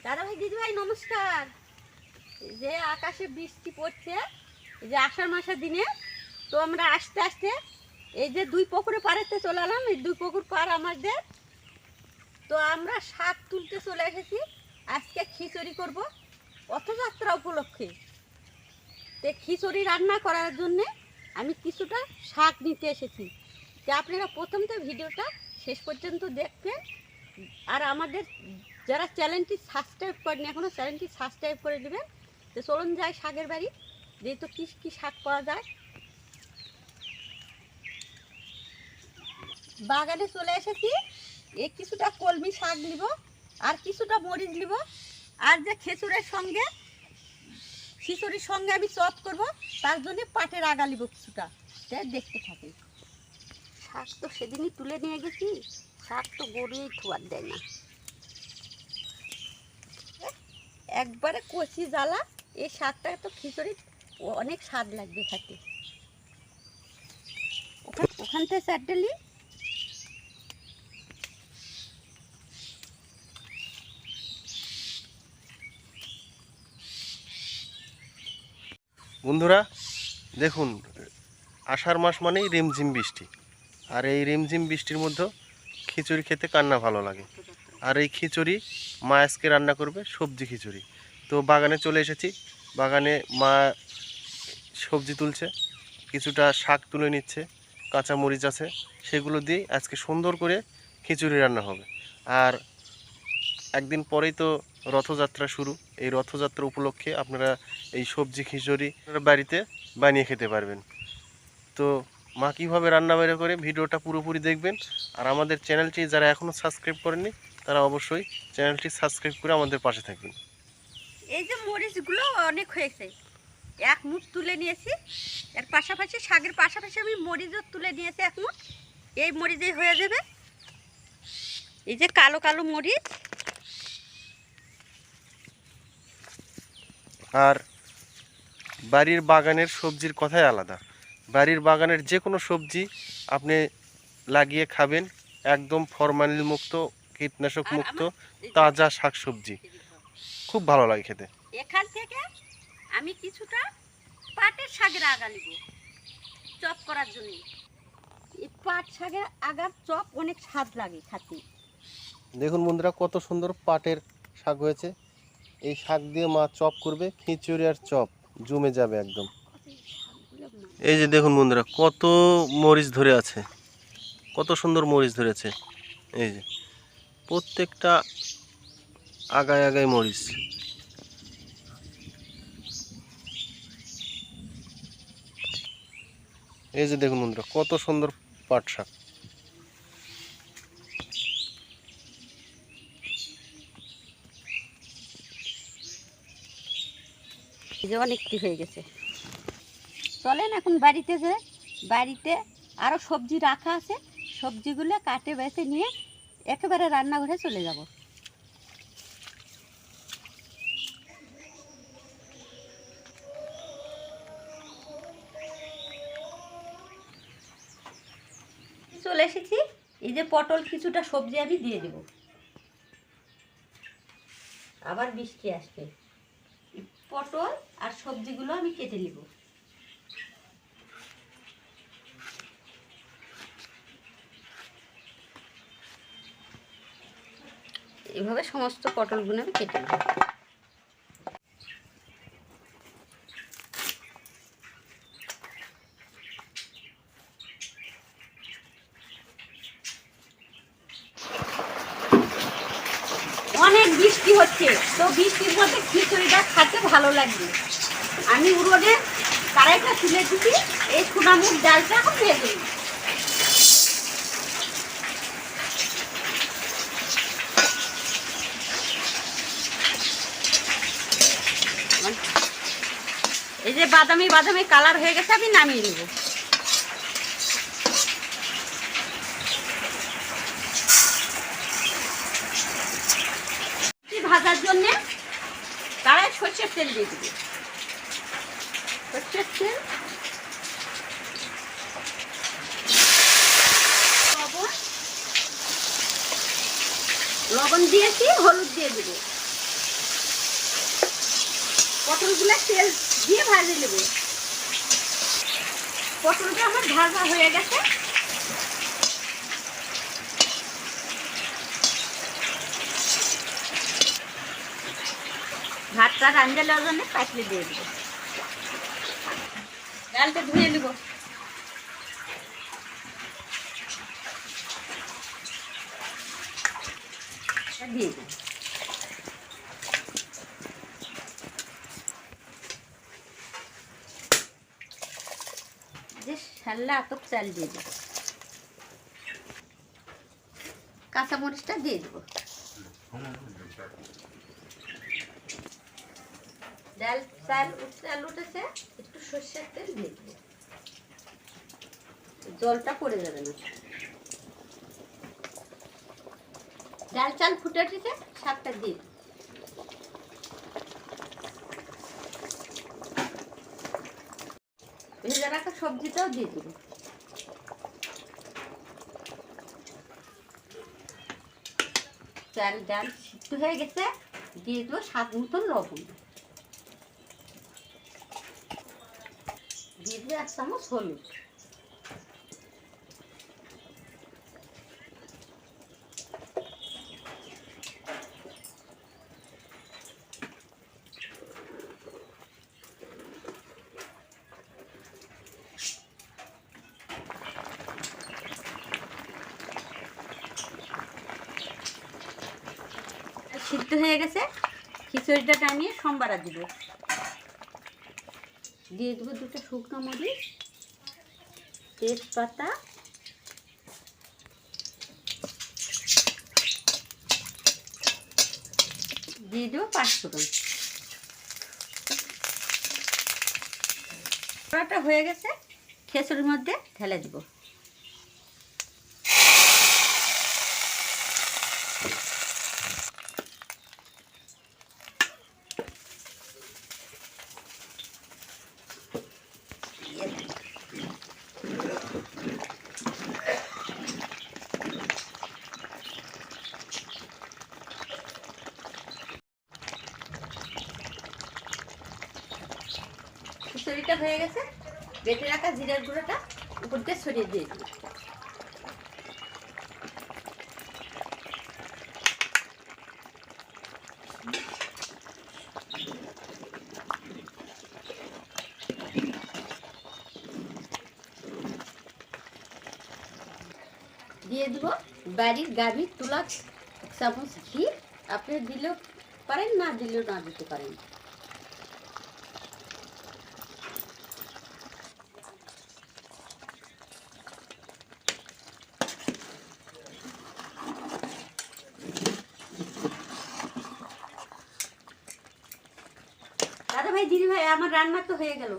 দাদা ভাই দিদি ভাই নমস্কার। যে আকাশে বৃষ্টি পড়ছে, এই যে আষাঢ় মাসের দিনে, তো আমরা আস্তে আস্তে এই যে দুই পুকুরে পাড়েতে চলে এলাম। এই দুই পুকুর পাড় আমাদের, তো আমরা শাক তুলতে চলে এসেছি। আজকে খিচুড়ি করব রথযাত্রা উপলক্ষে। তো খিচুড়ি রান্না করার জন্যে আমি কিছুটা শাক নিতে এসেছি। তো আপনারা প্রথম তো ভিডিওটা শেষ পর্যন্ত দেখবেন। আর আমাদের যারা চ্যানেলটি সাবস্ক্রাইব করেন এখনও, চ্যানেলটি সাবস্ক্রাইব করে নেবেন। তো চলুন যাই শাকের বাড়ি, যেহেতু কী কী শাক পাওয়া যায়। বাগানে চলে এসেছি। এই কিছুটা কলমি শাক নিব, আর কিছুটা মরিচ নিব, আর যে খিচুড়ির সঙ্গে আমি চপ করব, তার জন্য পাটের আগা নিব কিছুটা। দেখতে থাকি। শাক তো সেদিনই তুলে নিয়ে গেছি, শাক তো গড়িয়েই খোয়ার দেয় না। একবারে কচি জ্বালা। এই শাকটা তো খিচুড়ি অনেক স্বাদ লাগবে খেতে। ওখান থেকে চারটেলি বন্ধুরা দেখুন, আষাঢ় মাস মানেই রিমঝিম বৃষ্টি। আর এই রিমঝিম বৃষ্টির মধ্যে খিচুড়ি খেতে কান্না ভালো লাগে। আর এই খিচুড়ি মা আজকে রান্না করবে সবজি খিচুড়ি। তো বাগানে চলে এসেছি। বাগানে মা সবজি তুলছে, কিছুটা শাক তুলে নিচ্ছে, কাঁচা মরিচ আছে, সেগুলো দিয়ে আজকে সুন্দর করে খিচুড়ি রান্না হবে। আর একদিন পরেই তো রথযাত্রা শুরু। এই রথযাত্রা উপলক্ষে আপনারা এই সবজি খিচুড়ি বাড়িতে বানিয়ে খেতে পারবেন। তো মা কীভাবে রান্না বাইরে করে ভিডিওটা পুরোপুরি দেখবেন। আর আমাদের চ্যানেলটি যারা এখনও সাবস্ক্রাইব করেননি তারা অবশ্যই চ্যানেলটি সাবস্ক্রাইব করে আমাদের পাশে থাকবেন। এই যে মরিচগুলো অনেক হয়েছে, এক মুঠ তুলে নিয়েছি। এর পাশাপাশি শাকের পাশাপাশি আমি মরিচও তুলে নিয়েছি এক মুঠ। এই মরিচেই হয়ে যাবে। এই যে কালো কালো মরিচ। আর বাড়ির বাগানের সবজির কথাই আলাদা। বাড়ির বাগানের যে কোনো সবজি আপনি লাগিয়ে খাবেন, একদম ফরমালিন মুক্ত, কীটনাশক মুক্ত, তাজা শাক সবজি খুব ভালো লাগে খেতে। এখান থেকে আমি কিছুটা পাটের শাকের আগা নিব চপ করার জন্য। এই পাট শাকের আগার চপ অনেক স্বাদ লাগে খেতে। দেখুন বন্ধুরা, কত সুন্দর পাটের শাক হয়েছে। এই শাক দিয়ে মা চপ করবে, খিচুড়ি আর চপ জমে যাবে একদম। এই যে দেখুন বন্ধুরা, কত মরিচ ধরে আছে, কত সুন্দর মরিচ ধরেছে। এই যে প্রত্যেকটা আগায় আগায় মরিচ। এই যে দেখুন বন্ধুরা, কত সুন্দর পাট শাক। এই যে অনেকটি হয়ে গেছে। চলেন এখন বাড়িতে যে, বাড়িতে আরও সবজি রাখা আছে, সবজিগুলো কাটে বেছে নিয়ে একেবারে রান্নাঘরে চলে যাব। চলে এসেছি। এই যে পটল কিছুটা সবজি আমি দিয়ে দেব। আবার বৃষ্টি আসবে। পটল আর সবজিগুলো আমি কেটে নেব। এভাবে সমস্ত পটলগুলো আমি কেটে নেব। অনেক বৃষ্টি হচ্ছে, তো বৃষ্টির মধ্যে খিচুড়িটা খেতে ভালো লাগবে। আমি উড়োনে কড়াইটা তুলে দিচ্ছি। এই সোনামুখ ডালটা এখন ভেজে দিই। এই যে বাদামি বাদামি কালার হয়ে গেছে, আমি নামিয়ে নেব। ভাজার জন্য কড়াই সরষের তেল দিয়ে দিবি। সরষের তেল, লবণ দিয়েছি, হলুদ দিয়ে দেবো। পটলগুলো তেল দিয়ে ভাজে নেবে। পটলটা আমার ভাজা হয়ে গেছে। ভাতটা রান্না দেওয়ার জন্য পাতলে দিয়ে দেবো। ডালটা ধুয়ে নেব। দিয়ে দেবো। যে শাল্লা আতপ চাল দিয়ে দেবো। কাঁচামরিচটা দিয়ে দেবো। ডাল চাল উঠেছে, একটু সর্ষের তেল দিয়ে দেবো। জলটা পড়ে যাবে না। ডাল চাল ফুটে উঠেছে, শাকটা দিয়ে দেবো। ভেজে রাখা সবজিটাও দিয়ে দেবো। চাল ডাল সিদ্ধ হয়ে গেছে, দিয়ে দেবো স্বাদ মতন লবণ, দিয়ে দেবো 1 চামচ হলুদ, সিদ্ধ হয়ে গেছে। খিচুড়িটা টানিয়ে সম্বারা দিব। দিয়ে দেবো 2টা শুকনো মরিচ, তেজপাতা, দিয়ে দেবো 5 ফোড়ন। কড়াটা হয়ে গেছে, খিচুড়ির মধ্যে ঢেলে দিব। খিচুড়িটা হয়ে গেছে, বেটে রাখা জিরার গুঁড়োটা উপর দিয়ে ছড়িয়ে দিয়ে দিই। দিয়ে দেবো বাড়ির গাভীর তুলা 1 চামচ ঘি। আপনি দিলেও পারেন, না দিলেও না দিতে পারেন। দাদা ভাই, দিদি ভাই, আমার রান্না তো হয়ে গেল।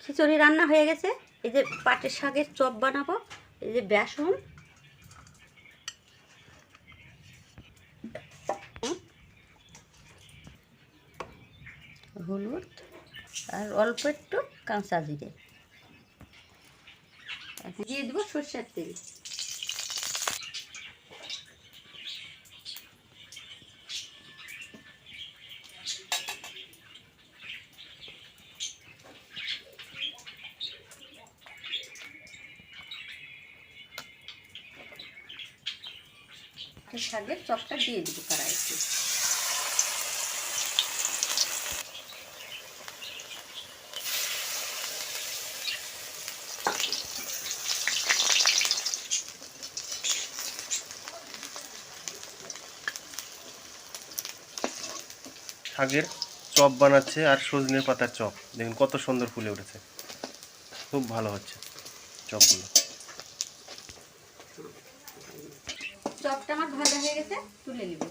খিচুড়ি রান্না হয়ে গেছে। এই যে পাটের শাকের চপ বানাবো। এই যে বেসন, হলুদ আর অল্প একটু কাঁচা জিরে, দিয়ে দেবো সরষের তেল। শাকের চপটা দিয়ে দেবো কড়াইতে। শাকের চপ বানাচ্ছে আর সজনের পাতার চপ, দেখুন কত সুন্দর ফুলে উঠেছে, খুব ভালো হচ্ছে চপগুলো। চপটা আমার ভাজা হয়ে গেছে, তুলে নিব।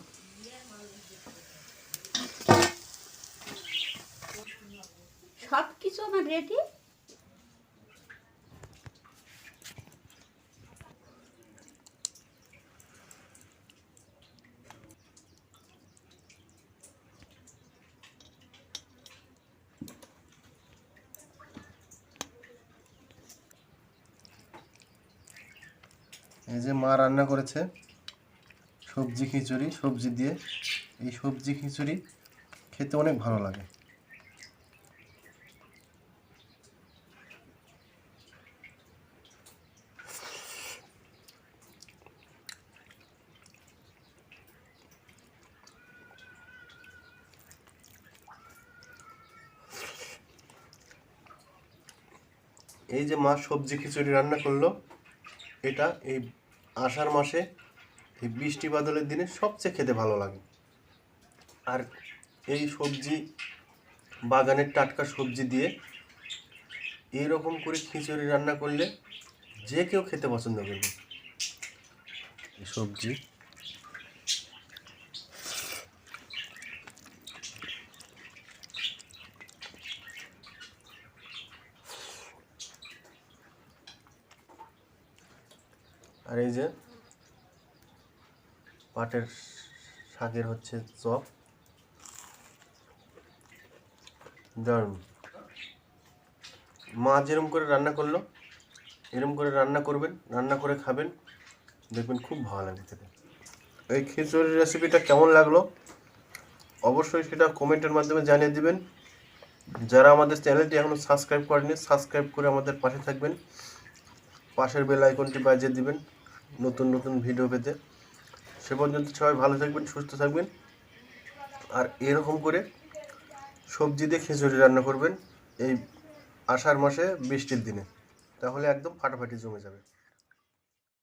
সব কিছু আমার রেডি। এই যে মা রান্না করেছে সবজি খিচুড়ি, সবজি দিয়ে। এই সবজি খিচুড়ি খেতে অনেক ভালো লাগে। এই যে মা সবজি খিচুড়ি রান্না করলো, এটা এই আষাঢ় মাসে এই বৃষ্টি বাদলের দিনে সবচেয়ে খেতে ভালো লাগে। আর এই সবজি, বাগানের টাটকা সবজি দিয়ে এইরকম করে খিচুড়ি রান্না করলে যে কেউ খেতে পছন্দ করবে। এই সবজি আর এই যে পাটের শাকের হচ্ছে চপ, দারুণ। মা যেরকম করে রান্না করলো এরকম করে রান্না করবেন, রান্না করে খাবেন, দেখবেন খুব ভালো লাগে খেতে। এই খিচুড়ির রেসিপিটা কেমন লাগলো অবশ্যই সেটা কমেন্টের মাধ্যমে জানিয়ে দিবেন। যারা আমাদের চ্যানেলটি এখনও সাবস্ক্রাইব করেনি, সাবস্ক্রাইব করে আমাদের পাশে থাকবেন, পাশের বেল আইকনটি বাজিয়ে দিবেন নতুন নতুন ভিডিও পেতে। সে পর্যন্ত সবাই ভালো থাকবেন, সুস্থ থাকবেন। আর এরকম করে সবজি দিয়ে খিচুড়ি রান্না করবেন এই আষাঢ় মাসে বৃষ্টির দিনে, তাহলে একদম ফাটাফাটি জমে যাবে।